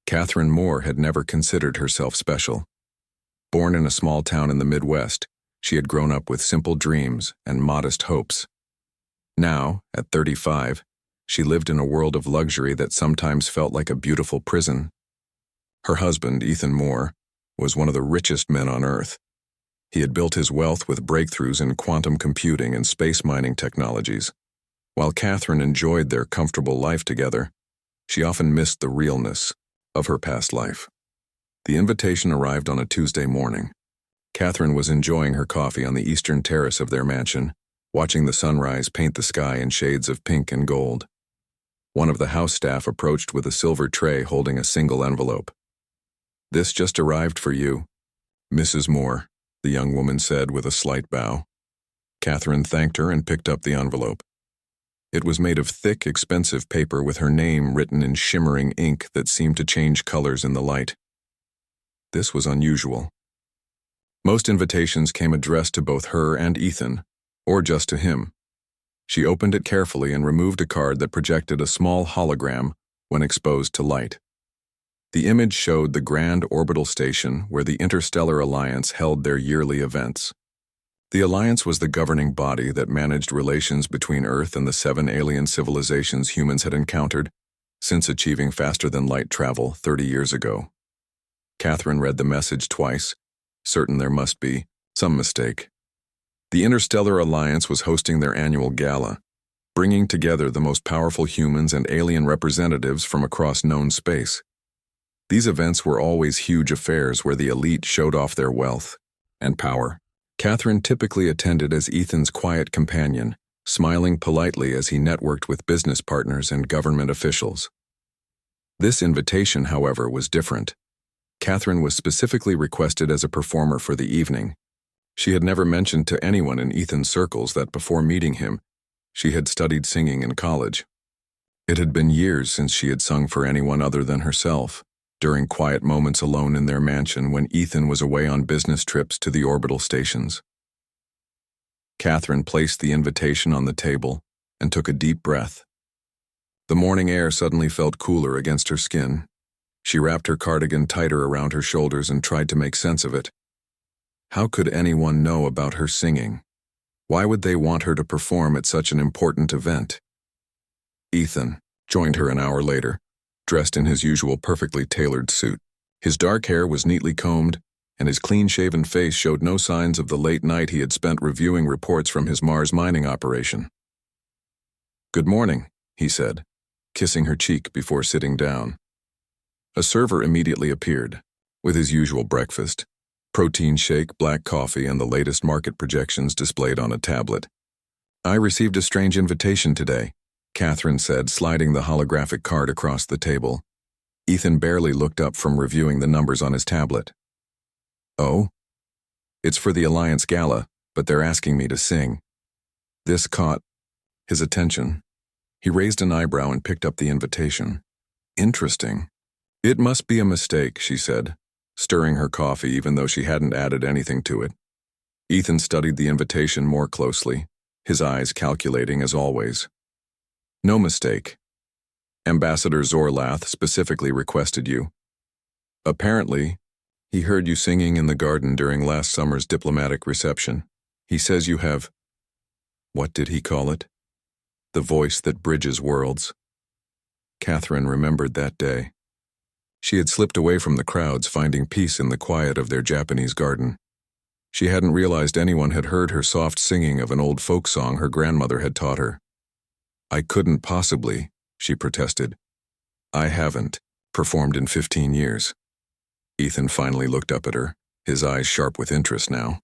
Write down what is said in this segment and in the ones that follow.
Catherine Moore had never considered herself special. Born in a small town in the Midwest, she had grown up with simple dreams and modest hopes. Now, at 35, she lived in a world of luxury that sometimes felt like a beautiful prison. Her husband, Ethan Moore, was one of the richest men on Earth. He had built his wealth with breakthroughs in quantum computing and space mining technologies. While Catherine enjoyed their comfortable life together, she often missed the realness of her past life. The invitation arrived on a Tuesday morning. Catherine was enjoying her coffee on the eastern terrace of their mansion, watching the sunrise paint the sky in shades of pink and gold. One of the house staff approached with a silver tray holding a single envelope. "This just arrived for you, Mrs. Moore," the young woman said with a slight bow. Catherine thanked her and picked up the envelope. It was made of thick, expensive paper with her name written in shimmering ink that seemed to change colors in the light. This was unusual. Most invitations came addressed to both her and Ethan, or just to him. She opened it carefully and removed a card that projected a small hologram when exposed to light. The image showed the Grand Orbital Station where the Interstellar Alliance held their yearly events. The Alliance was the governing body that managed relations between Earth and the 7 alien civilizations humans had encountered since achieving faster-than-light travel 30 years ago. Catherine read the message twice, certain there must be some mistake. The Interstellar Alliance was hosting their annual gala, bringing together the most powerful humans and alien representatives from across known space. These events were always huge affairs where the elite showed off their wealth and power. Catherine typically attended as Ethan's quiet companion, smiling politely as he networked with business partners and government officials. This invitation, however, was different. Catherine was specifically requested as a performer for the evening. She had never mentioned to anyone in Ethan's circles that before meeting him, she had studied singing in college. It had been years since she had sung for anyone other than herself, during quiet moments alone in their mansion when Ethan was away on business trips to the orbital stations. Catherine placed the invitation on the table and took a deep breath. The morning air suddenly felt cooler against her skin. She wrapped her cardigan tighter around her shoulders and tried to make sense of it. How could anyone know about her singing? Why would they want her to perform at such an important event? Ethan joined her an hour later, dressed in his usual perfectly tailored suit. His dark hair was neatly combed, and his clean-shaven face showed no signs of the late night he had spent reviewing reports from his Mars mining operation. "Good morning," he said, kissing her cheek before sitting down. A server immediately appeared, with his usual breakfast, protein shake, black coffee, and the latest market projections displayed on a tablet. "I received a strange invitation today," Catherine said, sliding the holographic card across the table. Ethan barely looked up from reviewing the numbers on his tablet. "Oh? It's for the Alliance Gala, but they're asking me to sing." This caught his attention. He raised an eyebrow and picked up the invitation. "Interesting. It must be a mistake," she said, stirring her coffee even though she hadn't added anything to it. Ethan studied the invitation more closely, his eyes calculating as always. "No mistake. Ambassador Zorlath specifically requested you. Apparently, he heard you singing in the garden during last summer's diplomatic reception. He says you have—" what did he call it? "The voice that bridges worlds." Catherine remembered that day. She had slipped away from the crowds, finding peace in the quiet of their Japanese garden. She hadn't realized anyone had heard her soft singing of an old folk song her grandmother had taught her. "I couldn't possibly," she protested. "I haven't performed in 15 years. Ethan finally looked up at her, his eyes sharp with interest now.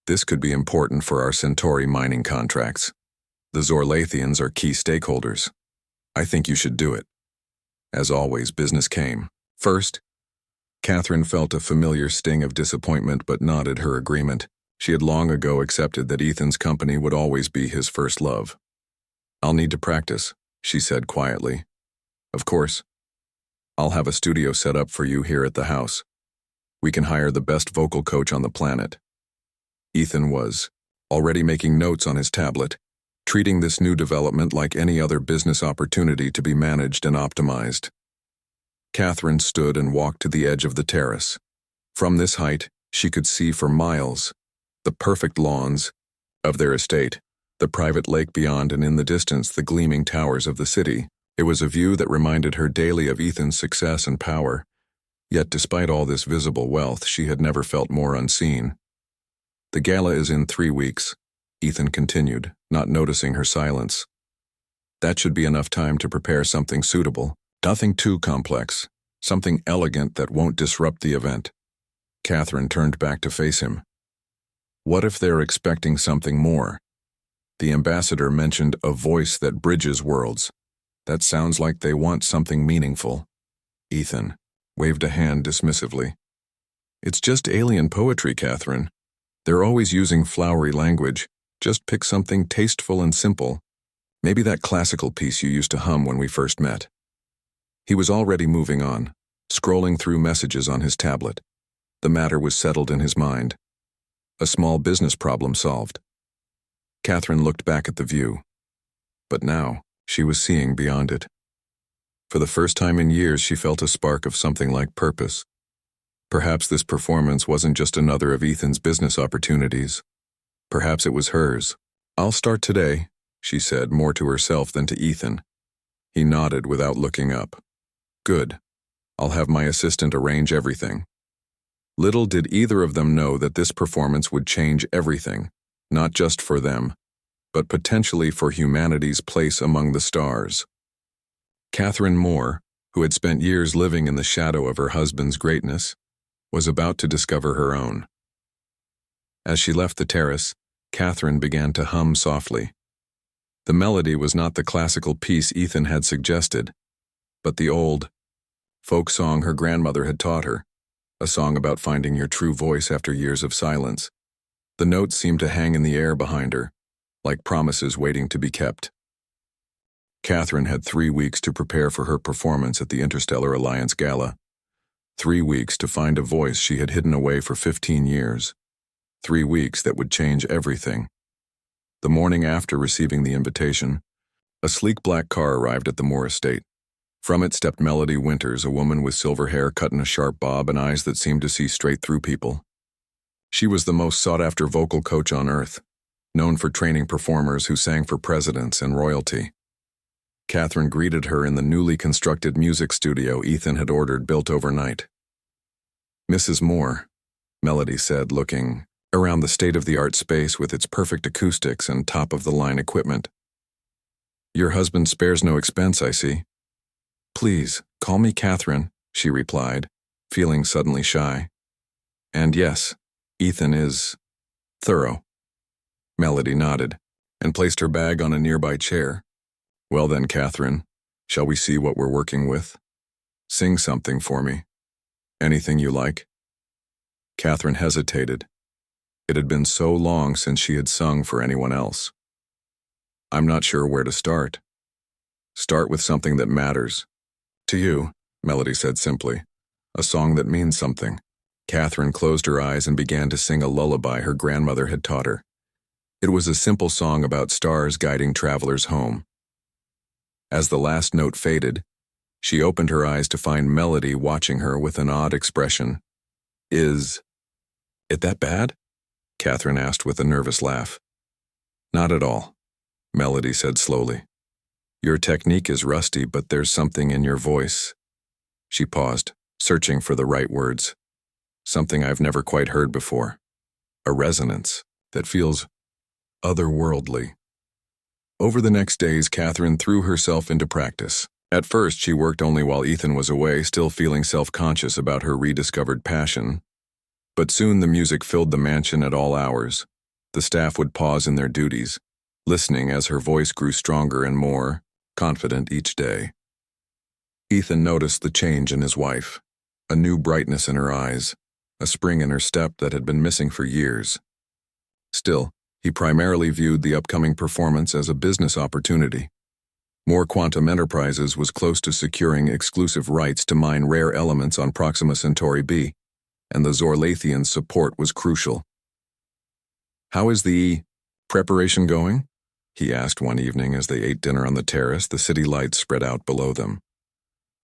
"This could be important for our Centauri mining contracts. The Zorlathians are key stakeholders. I think you should do it." As always, business came first. Catherine felt a familiar sting of disappointment but nodded her agreement. She had long ago accepted that Ethan's company would always be his first love. "I'll need to practice," she said quietly. "Of course. I'll have a studio set up for you here at the house. We can hire the best vocal coach on the planet." Ethan was already making notes on his tablet, treating this new development like any other business opportunity to be managed and optimized. Catherine stood and walked to the edge of the terrace. From this height, she could see for miles the perfect lawns of their estate, the private lake beyond, and in the distance the gleaming towers of the city. It was a view that reminded her daily of Ethan's success and power. Yet despite all this visible wealth, she had never felt more unseen. "The gala is in 3 weeks," Ethan continued, not noticing her silence. "That should be enough time to prepare something suitable. Nothing too complex. Something elegant that won't disrupt the event." Catherine turned back to face him. "What if they're expecting something more? The ambassador mentioned a voice that bridges worlds. That sounds like they want something meaningful." Ethan waved a hand dismissively. "It's just alien poetry, Catherine. They're always using flowery language. Just pick something tasteful and simple. Maybe that classical piece you used to hum when we first met." He was already moving on, scrolling through messages on his tablet. The matter was settled in his mind. A small business problem solved. Catherine looked back at the view. But now, she was seeing beyond it. For the first time in years, she felt a spark of something like purpose. Perhaps this performance wasn't just another of Ethan's business opportunities. Perhaps it was hers. "I'll start today," she said, more to herself than to Ethan. He nodded without looking up. "Good. I'll have my assistant arrange everything." Little did either of them know that this performance would change everything, not just for them, but potentially for humanity's place among the stars. Catherine Moore, who had spent years living in the shadow of her husband's greatness, was about to discover her own. As she left the terrace, Catherine began to hum softly. The melody was not the classical piece Ethan had suggested, but the old folk song her grandmother had taught her, a song about finding your true voice after years of silence. The notes seemed to hang in the air behind her, like promises waiting to be kept. Catherine had 3 weeks to prepare for her performance at the Interstellar Alliance Gala. 3 weeks to find a voice she had hidden away for 15 years. 3 weeks that would change everything. The morning after receiving the invitation, a sleek black car arrived at the Moore estate. From it stepped Melody Winters, a woman with silver hair cut in a sharp bob and eyes that seemed to see straight through people. She was the most sought-after vocal coach on earth, known for training performers who sang for presidents and royalty. Catherine greeted her in the newly constructed music studio Ethan had ordered built overnight. "Mrs. Moore," Melody said, looking around the state-of-the-art space with its perfect acoustics and top-of-the-line equipment. "Your husband spares no expense, I see." "Please, call me Catherine," she replied, feeling suddenly shy. "And yes, Ethan is thorough." Melody nodded and placed her bag on a nearby chair. "Well then, Catherine, shall we see what we're working with? Sing something for me. Anything you like." Catherine hesitated. It had been so long since she had sung for anyone else. "I'm not sure where to start." "Start with something that matters to you," Melody said simply. "A song that means something." Catherine closed her eyes and began to sing a lullaby her grandmother had taught her. It was a simple song about stars guiding travelers home. As the last note faded, she opened her eyes to find Melody watching her with an odd expression. "Is it that bad?" Catherine asked with a nervous laugh. "Not at all," Melody said slowly. "Your technique is rusty, but there's something in your voice." She paused, searching for the right words. "Something I've never quite heard before. A resonance that feels otherworldly." Over the next days, Catherine threw herself into practice. At first, she worked only while Ethan was away, still feeling self-conscious about her rediscovered passion. But soon the music filled the mansion at all hours. The staff would pause in their duties, listening as her voice grew stronger and more confident each day. Ethan noticed the change in his wife, a new brightness in her eyes, a spring in her step that had been missing for years. Still, he primarily viewed the upcoming performance as a business opportunity. More Quantum Enterprises was close to securing exclusive rights to mine rare elements on Proxima Centauri b, and the Zorlathians' support was crucial. "How is the preparation going?" he asked one evening as they ate dinner on the terrace, the city lights spread out below them.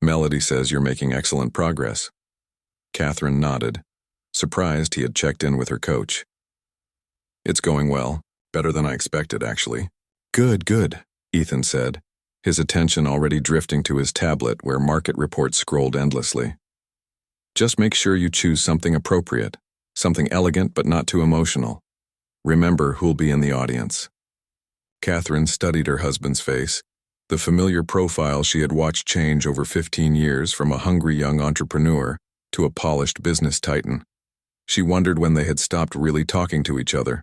Melody says you're making excellent progress. Catherine nodded, surprised he had checked in with her coach. It's going well, better than I expected, actually. Good, Ethan said, his attention already drifting to his tablet where market reports scrolled endlessly. Just make sure you choose something appropriate, something elegant but not too emotional. Remember who'll be in the audience. Catherine studied her husband's face, the familiar profile she had watched change over 15 years from a hungry young entrepreneur to a polished business titan. She wondered when they had stopped really talking to each other.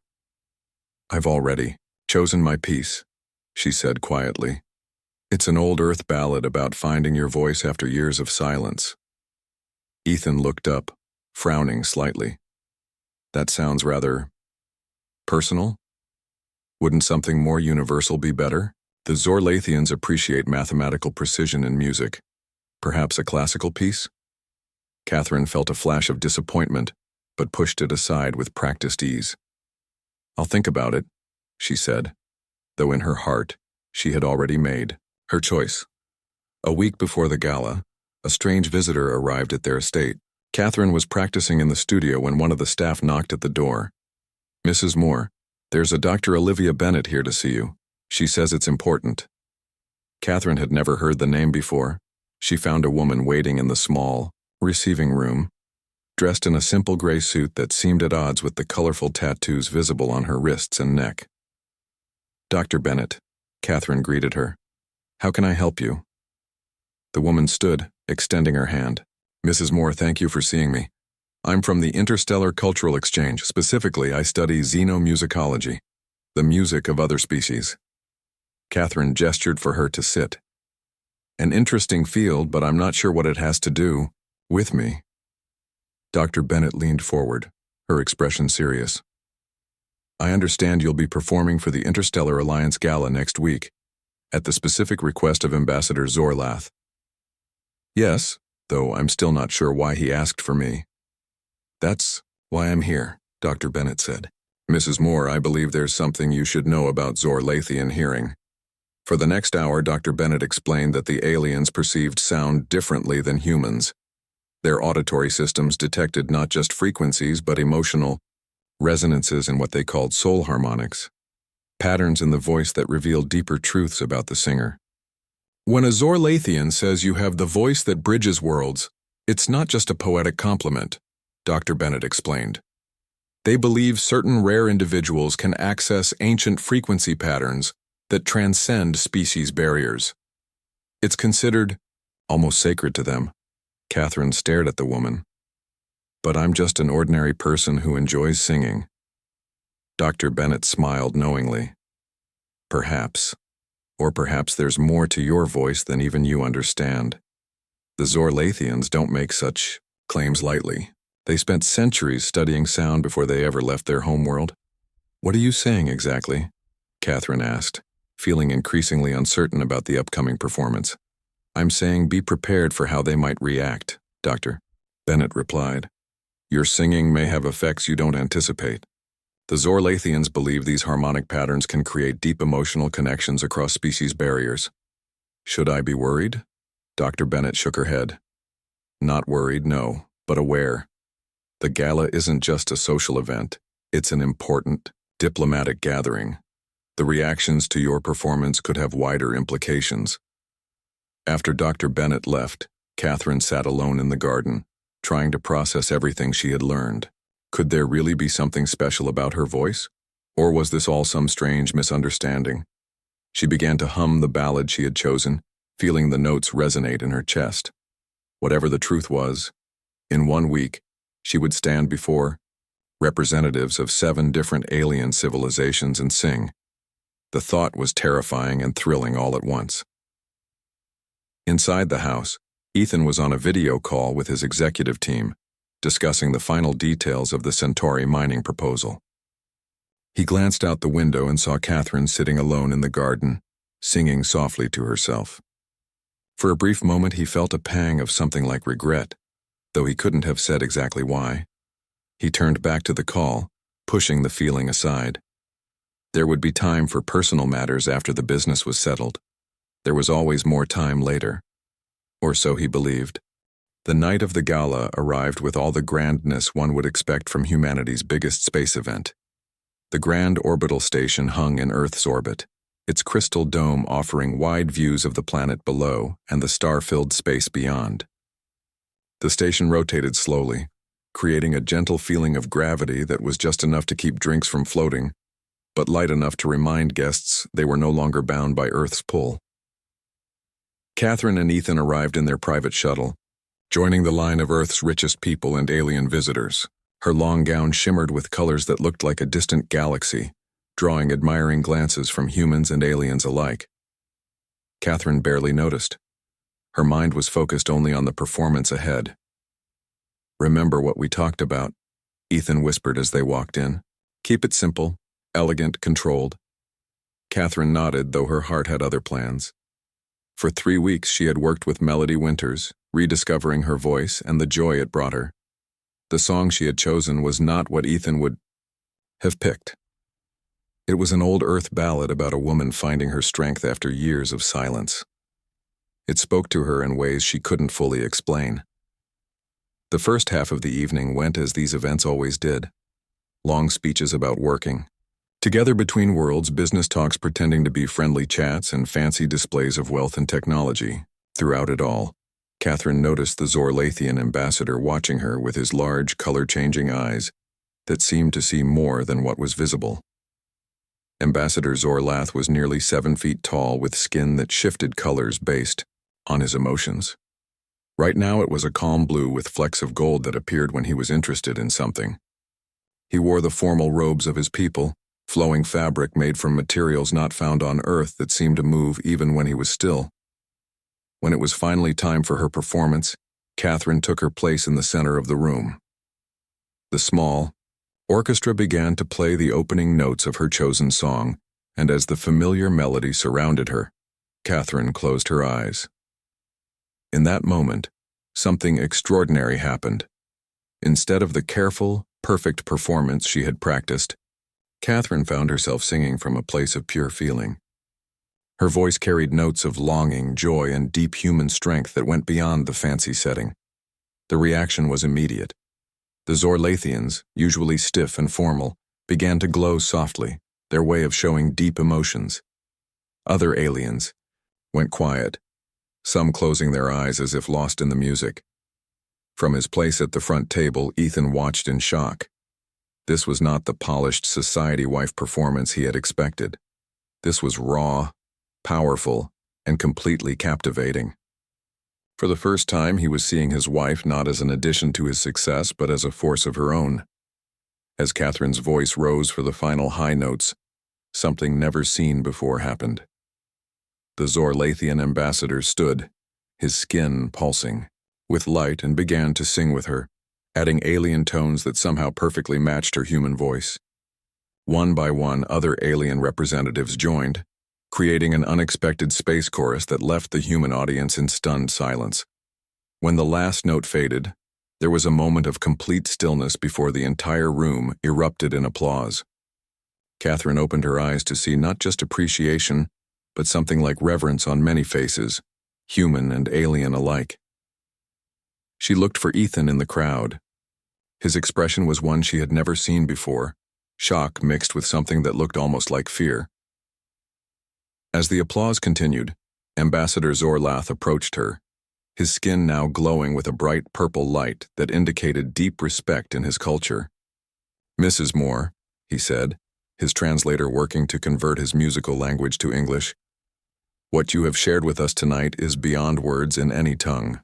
I've already chosen my piece, she said quietly. It's an old earth ballad about finding your voice after years of silence. Ethan looked up, frowning slightly. That sounds rather personal? Wouldn't something more universal be better? The Zorlathians appreciate mathematical precision in music. Perhaps a classical piece? Catherine felt a flash of disappointment, but pushed it aside with practiced ease. I'll think about it, she said, though in her heart, she had already made her choice. A week before the gala, a strange visitor arrived at their estate. Catherine was practicing in the studio when one of the staff knocked at the door. Mrs. Moore, there's a Dr. Olivia Bennett here to see you. She says it's important. Catherine had never heard the name before. She found a woman waiting in the small receiving room, dressed in a simple gray suit that seemed at odds with the colorful tattoos visible on her wrists and neck. Dr. Bennett, Catherine greeted her. How can I help you? The woman stood, extending her hand. Mrs. Moore, thank you for seeing me. I'm from the Interstellar Cultural Exchange. Specifically, I study xenomusicology, the music of other species. Catherine gestured for her to sit. An interesting field, but I'm not sure what it has to do with me. Dr. Bennett leaned forward, her expression serious. I understand you'll be performing for the Interstellar Alliance Gala next week, at the specific request of Ambassador Zorlath. Yes, though I'm still not sure why he asked for me. That's why I'm here, Dr. Bennett said. Mrs. Moore, I believe there's something you should know about Zorlathian hearing. For the next hour, Dr. Bennett explained that the aliens perceived sound differently than humans. Their auditory systems detected not just frequencies but emotional resonances in what they called soul harmonics, patterns in the voice that revealed deeper truths about the singer. When a Zorlathian says you have the voice that bridges worlds, it's not just a poetic compliment, Dr. Bennett explained. They believe certain rare individuals can access ancient frequency patterns that transcend species barriers. It's considered almost sacred to them. Catherine stared at the woman. But I'm just an ordinary person who enjoys singing. Dr. Bennett smiled knowingly. Perhaps. Or perhaps there's more to your voice than even you understand. The Zorlathians don't make such claims lightly. They spent centuries studying sound before they ever left their homeworld. What are you saying exactly? Catherine asked, feeling increasingly uncertain about the upcoming performance. I'm saying be prepared for how they might react, Dr. Bennett replied. Your singing may have effects you don't anticipate. The Zorlathians believe these harmonic patterns can create deep emotional connections across species barriers. Should I be worried? Dr. Bennett shook her head. Not worried, no, but aware. The gala isn't just a social event, it's an important, diplomatic gathering. The reactions to your performance could have wider implications. After Dr. Bennett left, Catherine sat alone in the garden, trying to process everything she had learned. Could there really be something special about her voice? Or was this all some strange misunderstanding? She began to hum the ballad she had chosen, feeling the notes resonate in her chest. Whatever the truth was, in 1 week, she would stand before representatives of 7 different alien civilizations and sing. The thought was terrifying and thrilling all at once. Inside the house, Ethan was on a video call with his executive team, discussing the final details of the Centauri mining proposal. He glanced out the window and saw Catherine sitting alone in the garden, singing softly to herself. For a brief moment he felt a pang of something like regret, though he couldn't have said exactly why. He turned back to the call, pushing the feeling aside. There would be time for personal matters after the business was settled. There was always more time later. Or so he believed. The night of the gala arrived with all the grandness one would expect from humanity's biggest space event. The grand orbital station hung in Earth's orbit, its crystal dome offering wide views of the planet below and the star-filled space beyond. The station rotated slowly, creating a gentle feeling of gravity that was just enough to keep drinks from floating, but light enough to remind guests they were no longer bound by Earth's pull. Catherine and Ethan arrived in their private shuttle, joining the line of Earth's richest people and alien visitors. Her long gown shimmered with colors that looked like a distant galaxy, drawing admiring glances from humans and aliens alike. Catherine barely noticed. Her mind was focused only on the performance ahead. "Remember what we talked about," Ethan whispered as they walked in. "Keep it simple, elegant, controlled." Catherine nodded, though her heart had other plans. For 3 weeks she had worked with Melody Winters, rediscovering her voice and the joy it brought her. The song she had chosen was not what Ethan would have picked. It was an old Earth ballad about a woman finding her strength after years of silence. It spoke to her in ways she couldn't fully explain. The first half of the evening went as these events always did. Long speeches about working. Together between worlds, business talks pretending to be friendly chats and fancy displays of wealth and technology. Throughout it all, Catherine noticed the Zorlathian ambassador watching her with his large, color-changing eyes that seemed to see more than what was visible. Ambassador Zorlath was nearly 7 feet tall with skin that shifted colors based on his emotions. Right now it was a calm blue with flecks of gold that appeared when he was interested in something. He wore the formal robes of his people, flowing fabric made from materials not found on Earth that seemed to move even when he was still. When it was finally time for her performance, Catherine took her place in the center of the room. The small orchestra began to play the opening notes of her chosen song, and as the familiar melody surrounded her, Catherine closed her eyes. In that moment, something extraordinary happened. Instead of the careful, perfect performance she had practiced, Catherine found herself singing from a place of pure feeling. Her voice carried notes of longing, joy, and deep human strength that went beyond the fancy setting. The reaction was immediate. The Zorlathians, usually stiff and formal, began to glow softly, their way of showing deep emotions. Other aliens went quiet, some closing their eyes as if lost in the music. From his place at the front table, Ethan watched in shock. This was not the polished society wife performance he had expected. This was raw, powerful, and completely captivating. For the first time, he was seeing his wife not as an addition to his success, but as a force of her own. As Catherine's voice rose for the final high notes, something never seen before happened. The Zorlathian ambassador stood, his skin pulsing, with light and began to sing with her, adding alien tones that somehow perfectly matched her human voice. One by one, other alien representatives joined, creating an unexpected space chorus that left the human audience in stunned silence. When the last note faded, there was a moment of complete stillness before the entire room erupted in applause. Catherine opened her eyes to see not just appreciation, but something like reverence on many faces, human and alien alike. She looked for Ethan in the crowd. His expression was one she had never seen before, shock mixed with something that looked almost like fear. As the applause continued, Ambassador Zorlath approached her, his skin now glowing with a bright purple light that indicated deep respect in his culture. "Mrs. Moore," he said, his translator working to convert his musical language to English, "what you have shared with us tonight is beyond words in any tongue."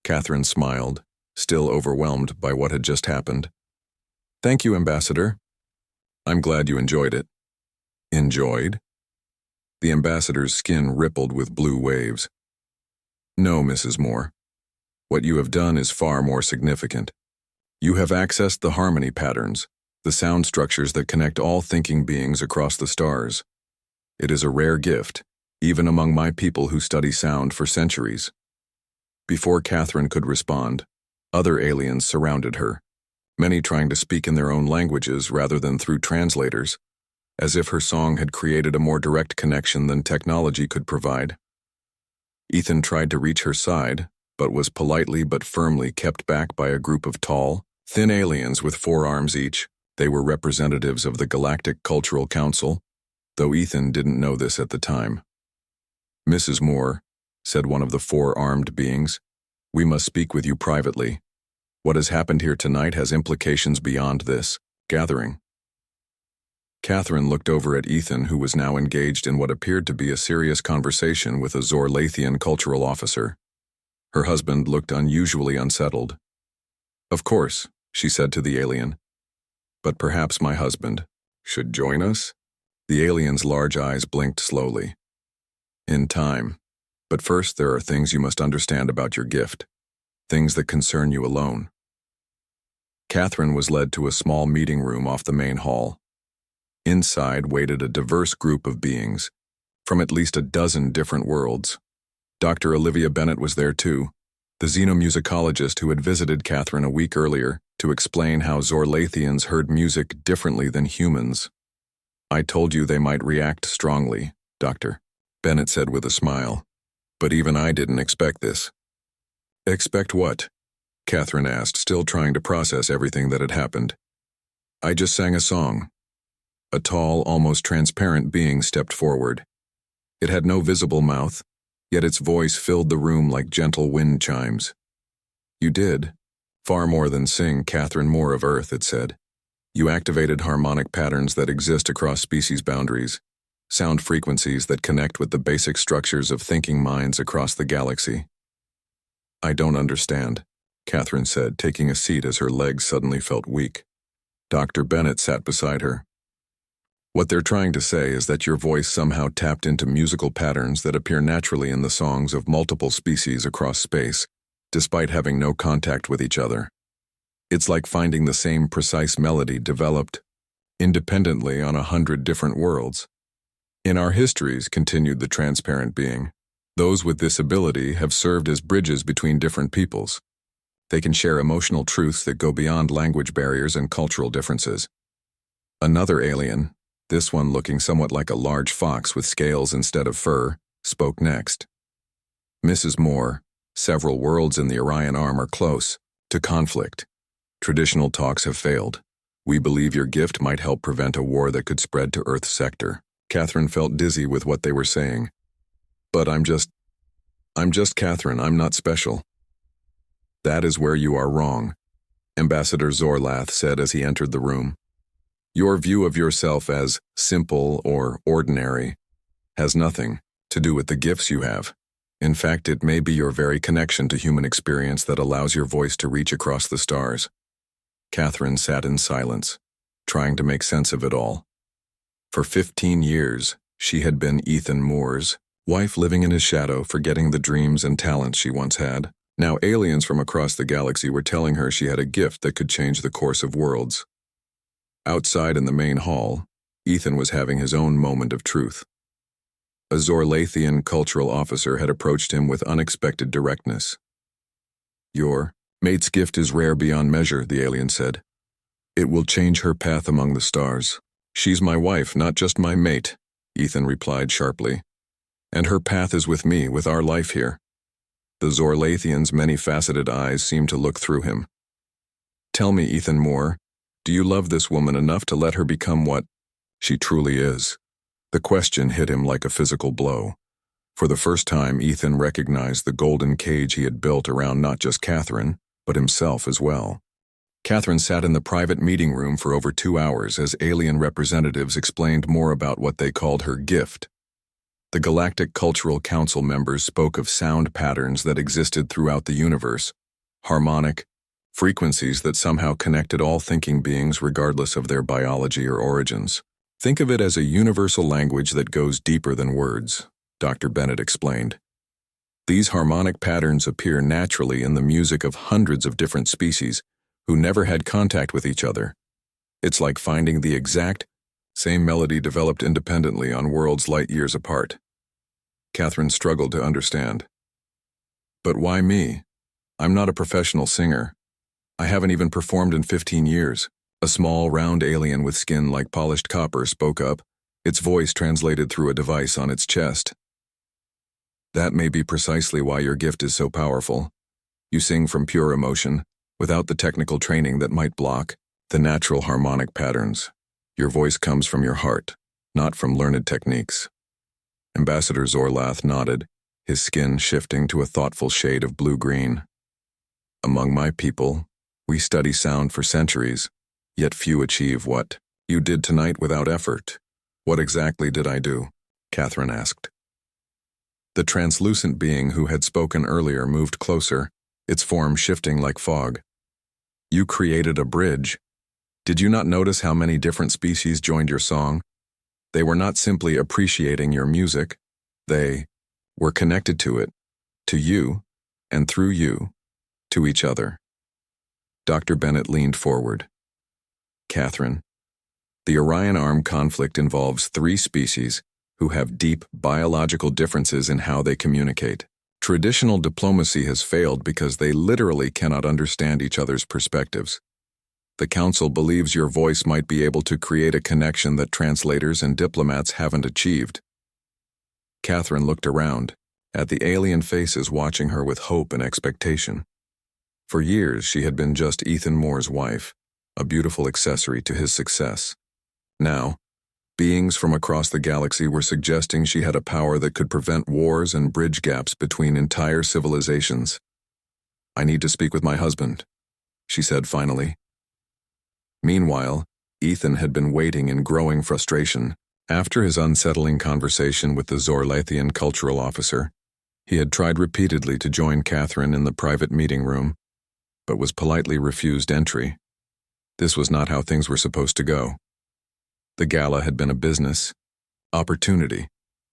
Catherine smiled, still overwhelmed by what had just happened. "Thank you, Ambassador. I'm glad you enjoyed it." "Enjoyed?" The ambassador's skin rippled with blue waves. "No, Mrs. Moore. What you have done is far more significant. You have accessed the harmony patterns, the sound structures that connect all thinking beings across the stars. It is a rare gift, even among my people who study sound for centuries." Before Catherine could respond, other aliens surrounded her, many trying to speak in their own languages rather than through translators, as if her song had created a more direct connection than technology could provide. Ethan tried to reach her side, but was politely but firmly kept back by a group of tall, thin aliens with 4 arms each. They were representatives of the Galactic Cultural Council, though Ethan didn't know this at the time. "Mrs. Moore," said one of the 4 armed beings, "we must speak with you privately. What has happened here tonight has implications beyond this gathering." Catherine looked over at Ethan, who was now engaged in what appeared to be a serious conversation with a Zorlathian cultural officer. Her husband looked unusually unsettled. "Of course," she said to the alien. "But perhaps my husband should join us?" The alien's large eyes blinked slowly. "In time. But first there are things you must understand about your gift. Things that concern you alone." Catherine was led to a small meeting room off the main hall. Inside waited a diverse group of beings, from at least a dozen different worlds. Dr. Olivia Bennett was there too, the xenomusicologist who had visited Catherine a week earlier to explain how Zorlathians heard music differently than humans. "I told you they might react strongly, Doctor," Bennett said with a smile. "But even I didn't expect this." "Expect what?" Catherine asked, still trying to process everything that had happened. "I just sang a song." A tall, almost transparent being stepped forward. It had no visible mouth, yet its voice filled the room like gentle wind chimes. "You did. Far more than sing, Catherine Moore of Earth," it said. "You activated harmonic patterns that exist across species boundaries, sound frequencies that connect with the basic structures of thinking minds across the galaxy." "I don't understand," Catherine said, taking a seat as her legs suddenly felt weak. Dr. Bennett sat beside her. "What they're trying to say is that your voice somehow tapped into musical patterns that appear naturally in the songs of multiple species across space, despite having no contact with each other. It's like finding the same precise melody developed independently on 100 different worlds. In our histories," continued the transparent being, "those with this ability have served as bridges between different peoples. They can share emotional truths that go beyond language barriers and cultural differences." Another alien, this one looking somewhat like a large fox with scales instead of fur, spoke next. "Mrs. Moore, several worlds in the Orion Arm are close to conflict. Traditional talks have failed. We believe your gift might help prevent a war that could spread to Earth's sector." Catherine felt dizzy with what they were saying. "But I'm just Catherine, I'm not special." "That is where you are wrong," Ambassador Zorlath said as he entered the room. "Your view of yourself as simple or ordinary has nothing to do with the gifts you have. In fact, it may be your very connection to human experience that allows your voice to reach across the stars." Catherine sat in silence, trying to make sense of it all. For 15 years, she had been Ethan Moore's wife, living in his shadow, forgetting the dreams and talents she once had. Now aliens from across the galaxy were telling her she had a gift that could change the course of worlds. Outside in the main hall, Ethan was having his own moment of truth. A Zorlathian cultural officer had approached him with unexpected directness. "Your mate's gift is rare beyond measure," the alien said. "It will change her path among the stars." "She's my wife, not just my mate," Ethan replied sharply. "And her path is with me, with our life here." The Zorlathian's many-faceted eyes seemed to look through him. "Tell me, Ethan Moore, do you love this woman enough to let her become what she truly is?" The question hit him like a physical blow. For the first time, Ethan recognized the golden cage he had built around not just Catherine, but himself as well. Catherine sat in the private meeting room for over 2 hours as alien representatives explained more about what they called her gift. The Galactic Cultural Council members spoke of sound patterns that existed throughout the universe, harmonic frequencies that somehow connected all thinking beings regardless of their biology or origins. "Think of it as a universal language that goes deeper than words," Dr. Bennett explained. "These harmonic patterns appear naturally in the music of hundreds of different species who never had contact with each other. It's like finding the exact same melody developed independently on worlds light years apart." Catherine struggled to understand. "But why me? I'm not a professional singer. I haven't even performed in 15 years. A small, round alien with skin like polished copper spoke up, its voice translated through a device on its chest. That may be precisely why your gift is so powerful. You sing from pure emotion, without the technical training that might block the natural harmonic patterns. Your voice comes from your heart, not from learned techniques. Ambassador Zorlath nodded, his skin shifting to a thoughtful shade of blue-green. Among my people, we study sound for centuries, yet few achieve what you did tonight without effort. What exactly did I do? Catherine asked. The translucent being who had spoken earlier moved closer, its form shifting like fog. You created a bridge. Did you not notice how many different species joined your song? They were not simply appreciating your music. They were connected to it, to you, and through you, to each other. Dr. Bennett leaned forward. Catherine, the Orion Arm conflict involves 3 species who have deep biological differences in how they communicate. Traditional diplomacy has failed because they literally cannot understand each other's perspectives. The Council believes your voice might be able to create a connection that translators and diplomats haven't achieved. Catherine looked around, at the alien faces watching her with hope and expectation. For years, she had been just Ethan Moore's wife, a beautiful accessory to his success. Now, beings from across the galaxy were suggesting she had a power that could prevent wars and bridge gaps between entire civilizations. I need to speak with my husband, she said finally. Meanwhile, Ethan had been waiting in growing frustration. After his unsettling conversation with the Zorlathian cultural officer, he had tried repeatedly to join Catherine in the private meeting room, but was politely refused entry. This was not how things were supposed to go. The gala had been a business opportunity,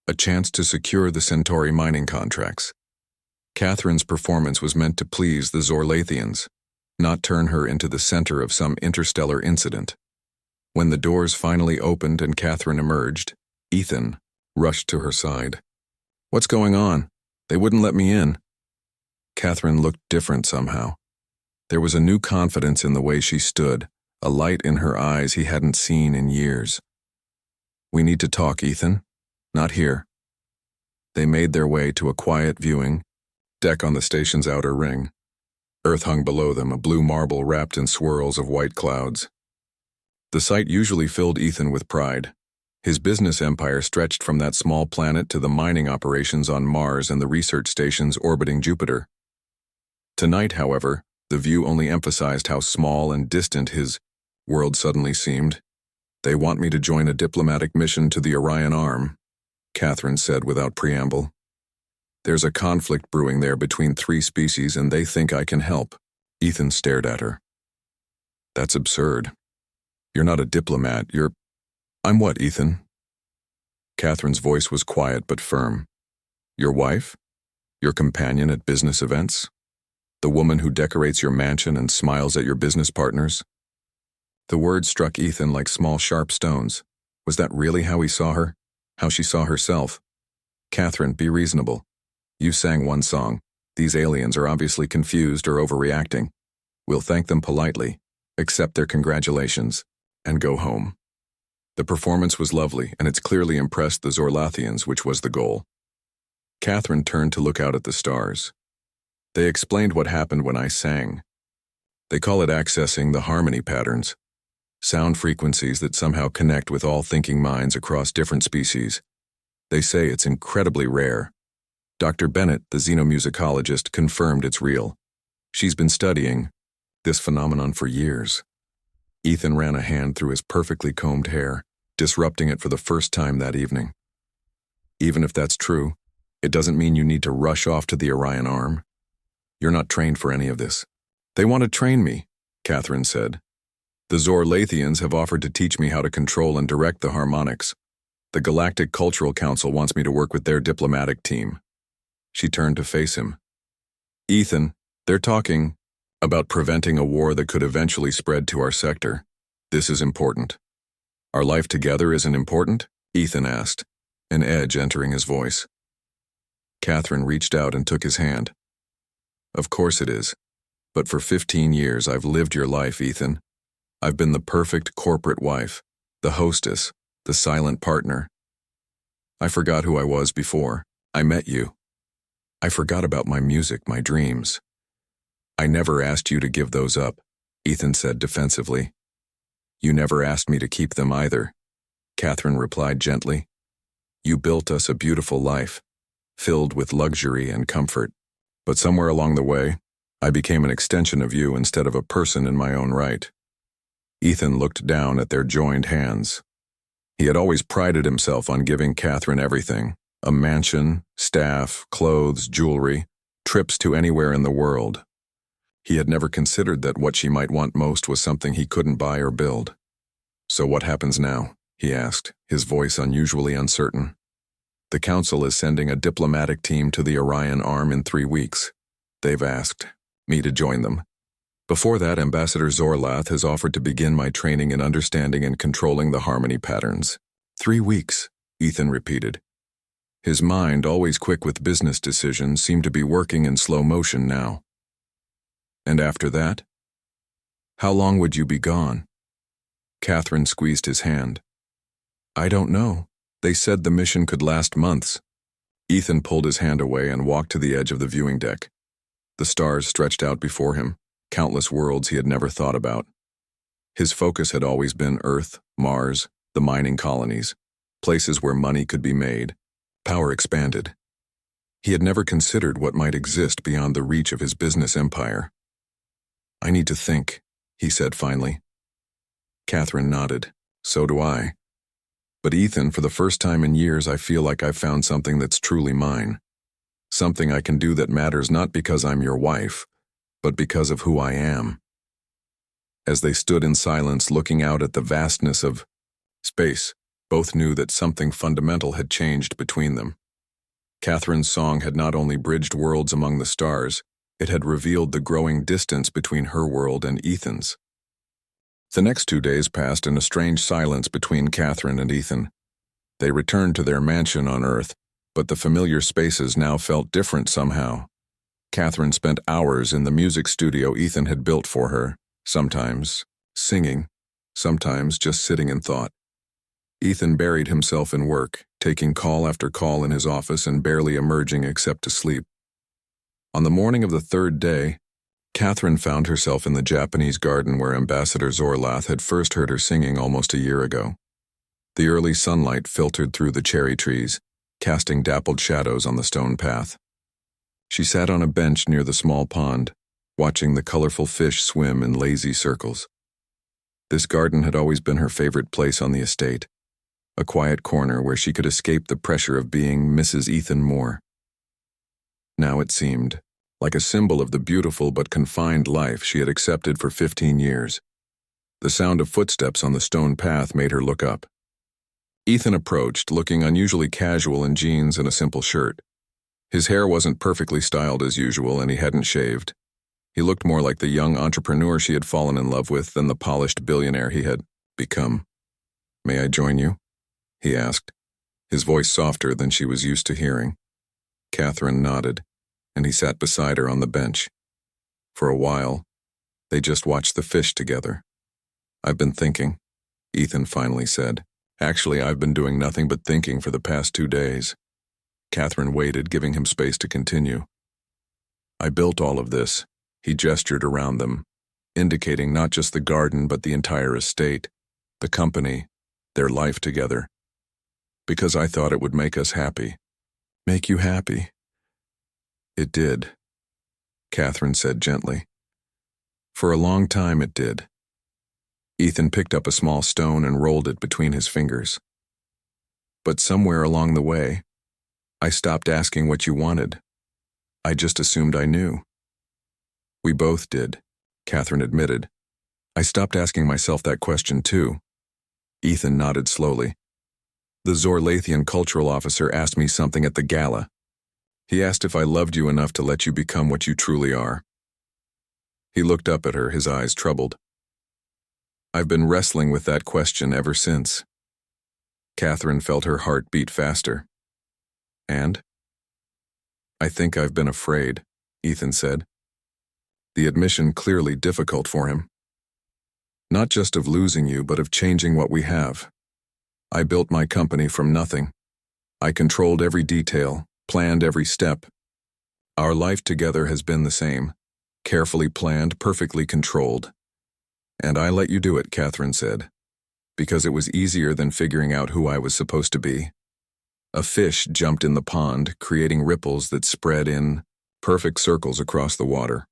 a chance to secure the Centauri mining contracts. Catherine's performance was meant to please the Zorlathians, not turn her into the center of some interstellar incident. When the doors finally opened and Catherine emerged, Ethan rushed to her side. What's going on? They wouldn't let me in. Catherine looked different somehow. There was a new confidence in the way she stood, a light in her eyes he hadn't seen in years. We need to talk, Ethan. Not here. They made their way to a quiet viewing deck on the station's outer ring. Earth hung below them, a blue marble wrapped in swirls of white clouds. The sight usually filled Ethan with pride. His business empire stretched from that small planet to the mining operations on Mars and the research stations orbiting Jupiter. Tonight, however, the view only emphasized how small and distant his world suddenly seemed. They want me to join a diplomatic mission to the Orion Arm, Catherine said without preamble. There's a conflict brewing there between 3 species and they think I can help. Ethan stared at her. That's absurd. You're not a diplomat, I'm what, Ethan? Catherine's voice was quiet but firm. Your wife? Your companion at business events? The woman who decorates your mansion and smiles at your business partners? The words struck Ethan like small sharp stones. Was that really how he saw her? How she saw herself? Catherine, be reasonable. You sang one song. These aliens are obviously confused or overreacting. We'll thank them politely, accept their congratulations, and go home. The performance was lovely, and it's clearly impressed the Zorlathians, which was the goal. Catherine turned to look out at the stars. They explained what happened when I sang. They call it accessing the harmony patterns, sound frequencies that somehow connect with all thinking minds across different species. They say it's incredibly rare. Dr. Bennett, the xenomusicologist, confirmed it's real. She's been studying this phenomenon for years. Ethan ran a hand through his perfectly combed hair, disrupting it for the first time that evening. Even if that's true, it doesn't mean you need to rush off to the Orion Arm. You're not trained for any of this. They want to train me, Catherine said. The Zorlathians have offered to teach me how to control and direct the harmonics. The Galactic Cultural Council wants me to work with their diplomatic team. She turned to face him. Ethan, they're talking about preventing a war that could eventually spread to our sector. This is important. Our life together isn't important? Ethan asked, an edge entering his voice. Catherine reached out and took his hand. Of course it is. But for 15 years I've lived your life, Ethan. I've been the perfect corporate wife, the hostess, the silent partner. I forgot who I was before I met you. I forgot about my music, my dreams. I never asked you to give those up, Ethan said defensively. You never asked me to keep them either, Catherine replied gently. You built us a beautiful life, filled with luxury and comfort. But somewhere along the way, I became an extension of you instead of a person in my own right. Ethan looked down at their joined hands. He had always prided himself on giving Catherine everything: a mansion, staff, clothes, jewelry, trips to anywhere in the world. He had never considered that what she might want most was something he couldn't buy or build. So what happens now? He asked, his voice unusually uncertain. The council is sending a diplomatic team to the Orion Arm in 3 weeks. They've asked me to join them. Before that, Ambassador Zorlath has offered to begin my training in understanding and controlling the harmony patterns. 3 weeks, Ethan repeated. His mind, always quick with business decisions, seemed to be working in slow motion now. And after that? How long would you be gone? Catherine squeezed his hand. I don't know. They said the mission could last months. Ethan pulled his hand away and walked to the edge of the viewing deck. The stars stretched out before him, countless worlds he had never thought about. His focus had always been Earth, Mars, the mining colonies, places where money could be made, power expanded. He had never considered what might exist beyond the reach of his business empire. I need to think, he said finally. Catherine nodded. So do I. But Ethan, for the first time in years, I feel like I've found something that's truly mine. Something I can do that matters not because I'm your wife, but because of who I am. As they stood in silence looking out at the vastness of space, both knew that something fundamental had changed between them. Catherine's song had not only bridged worlds among the stars, it had revealed the growing distance between her world and Ethan's. The next 2 days passed in a strange silence between Catherine and Ethan. They returned to their mansion on Earth, but the familiar spaces now felt different somehow. Catherine spent hours in the music studio Ethan had built for her, sometimes singing, sometimes just sitting in thought. Ethan buried himself in work, taking call after call in his office and barely emerging except to sleep. On the morning of the 3rd day, Catherine found herself in the Japanese garden where Ambassador Zorlath had first heard her singing almost a year ago. The early sunlight filtered through the cherry trees, casting dappled shadows on the stone path. She sat on a bench near the small pond, watching the colorful fish swim in lazy circles. This garden had always been her favorite place on the estate, a quiet corner where she could escape the pressure of being Mrs. Ethan Moore. Now it seemed like a symbol of the beautiful but confined life she had accepted for 15 years. The sound of footsteps on the stone path made her look up. Ethan approached, looking unusually casual in jeans and a simple shirt. His hair wasn't perfectly styled as usual, and he hadn't shaved. He looked more like the young entrepreneur she had fallen in love with than the polished billionaire he had become. "May I join you?" he asked, his voice softer than she was used to hearing. Catherine nodded, and he sat beside her on the bench. For a while, they just watched the fish together. "I've been thinking," Ethan finally said. "Actually, I've been doing nothing but thinking for the past 2 days." Catherine waited, giving him space to continue. "I built all of this," he gestured around them, indicating not just the garden but the entire estate, the company, their life together. "Because I thought it would make us happy." "Make you happy?" "It did," Catherine said gently. "For a long time it did." Ethan picked up a small stone and rolled it between his fingers. "But somewhere along the way, I stopped asking what you wanted. I just assumed I knew." "We both did," Catherine admitted. "I stopped asking myself that question too." Ethan nodded slowly. "The Zorlathian cultural officer asked me something at the gala. He asked if I loved you enough to let you become what you truly are." He looked up at her, his eyes troubled. "I've been wrestling with that question ever since." Catherine felt her heart beat faster. "And?" "I think I've been afraid," Ethan said. The admission clearly difficult for him. "Not just of losing you, but of changing what we have. I built my company from nothing. I controlled every detail, planned every step. Our life together has been the same, carefully planned, perfectly controlled. And I let you do it, Catherine said, because it was easier than figuring out who I was supposed to be. A fish jumped in the pond, creating ripples that spread in perfect circles across the water.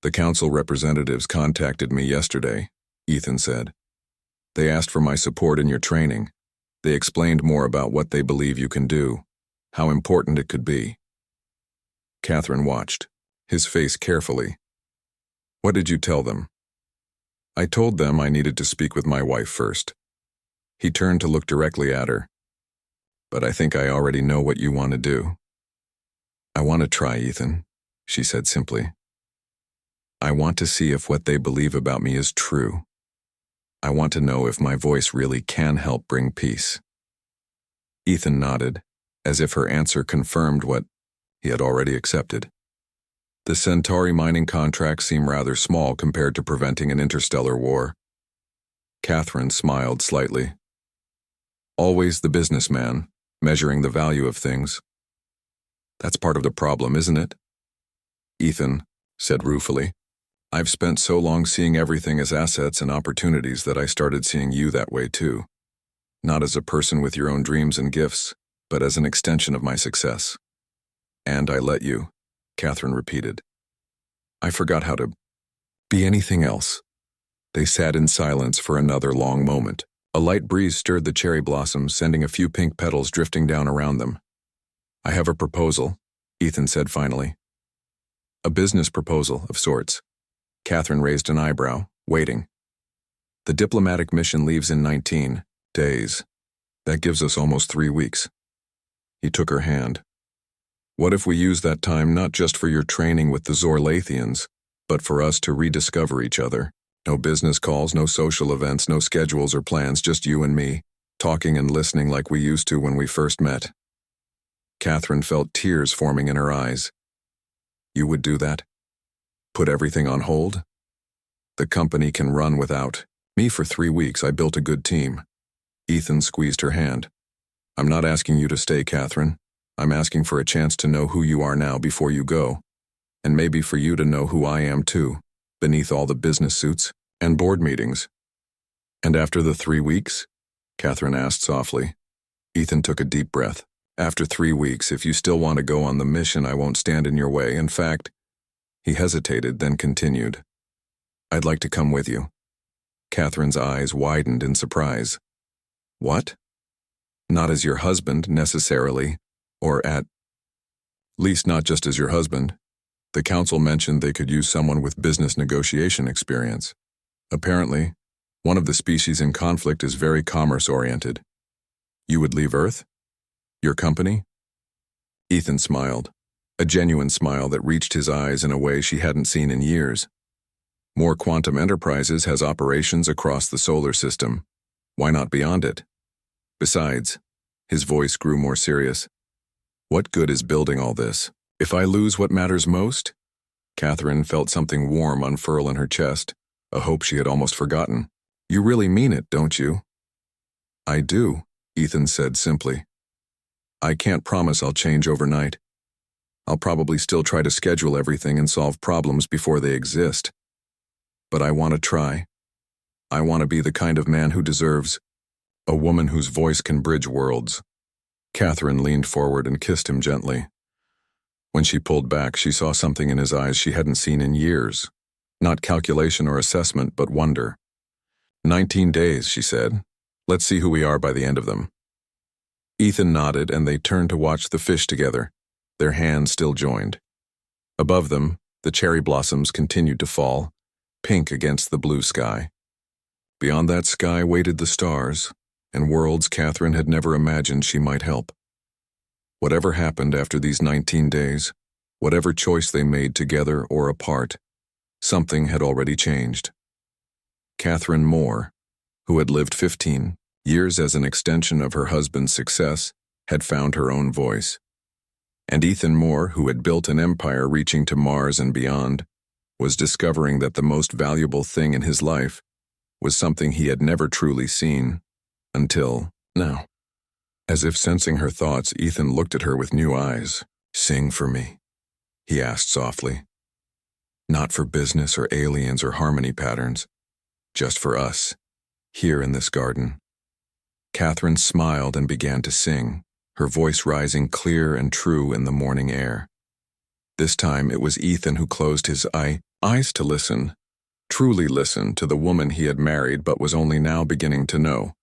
The council representatives contacted me yesterday, Ethan said. They asked for my support in your training. They explained more about what they believe you can do, how important it could be. Catherine watched, his face carefully. What did you tell them? I told them I needed to speak with my wife first. He turned to look directly at her. But I think I already know what you want to do. I want to try, Ethan, she said simply. I want to see if what they believe about me is true. I want to know if my voice really can help bring peace. Ethan nodded, as if her answer confirmed what he had already accepted. The Centauri mining contracts seem rather small compared to preventing an interstellar war. Catherine smiled slightly. Always the businessman, measuring the value of things. That's part of the problem, isn't it? Ethan said ruefully, I've spent so long seeing everything as assets and opportunities that I started seeing you that way too. Not as a person with your own dreams and gifts, but as an extension of my success. And I let you, Catherine repeated. I forgot how to be anything else. They sat in silence for another long moment. A light breeze stirred the cherry blossoms, sending a few pink petals drifting down around them. I have a proposal, Ethan said finally. A business proposal, of sorts. Catherine raised an eyebrow, waiting. The diplomatic mission leaves in 19 days. That gives us almost 3 weeks. He took her hand. What if we use that time not just for your training with the Zorlathians, but for us to rediscover each other? No business calls, no social events, no schedules or plans, just you and me, talking and listening like we used to when we first met. Catherine felt tears forming in her eyes. You would do that? Put everything on hold? The company can run without me. For 3 weeks, I built a good team. Ethan squeezed her hand. I'm not asking you to stay, Catherine. I'm asking for a chance to know who you are now before you go. And maybe for you to know who I am too, beneath all the business suits and board meetings. And after the 3 weeks? Catherine asked softly. Ethan took a deep breath. After 3 weeks, if you still want to go on the mission, I won't stand in your way. In fact, he hesitated, then continued. I'd like to come with you. Catherine's eyes widened in surprise. What? Not as your husband, necessarily, or at least not just as your husband. The council mentioned they could use someone with business negotiation experience. Apparently, one of the species in conflict is very commerce-oriented. You would leave Earth? Your company? Ethan smiled, a genuine smile that reached his eyes in a way she hadn't seen in years. More Quantum Enterprises has operations across the solar system. Why not beyond it? Besides, his voice grew more serious. What good is building all this? If I lose what matters most? Catherine felt something warm unfurl in her chest, a hope she had almost forgotten. You really mean it, don't you? I do, Ethan said simply. I can't promise I'll change overnight. I'll probably still try to schedule everything and solve problems before they exist. But I want to try. I want to be the kind of man who deserves a woman whose voice can bridge worlds. Catherine leaned forward and kissed him gently. When she pulled back, she saw something in his eyes she hadn't seen in years. Not calculation or assessment, but wonder. 19 days, she said. Let's see who we are by the end of them. Ethan nodded, and they turned to watch the fish together, their hands still joined. Above them, the cherry blossoms continued to fall, pink against the blue sky. Beyond that sky waited the stars, and worlds Catherine had never imagined she might help. Whatever happened after these 19 days, whatever choice they made together or apart, something had already changed. Catherine Moore, who had lived 15 years as an extension of her husband's success, had found her own voice. And Ethan Moore, who had built an empire reaching to Mars and beyond, was discovering that the most valuable thing in his life was something he had never truly seen until now. As if sensing her thoughts, Ethan looked at her with new eyes. Sing for me, he asked softly. Not for business or aliens or harmony patterns, just for us, here in this garden. Catherine smiled and began to sing, her voice rising clear and true in the morning air. This time it was Ethan who closed his eyes to listen, truly listen to the woman he had married but was only now beginning to know.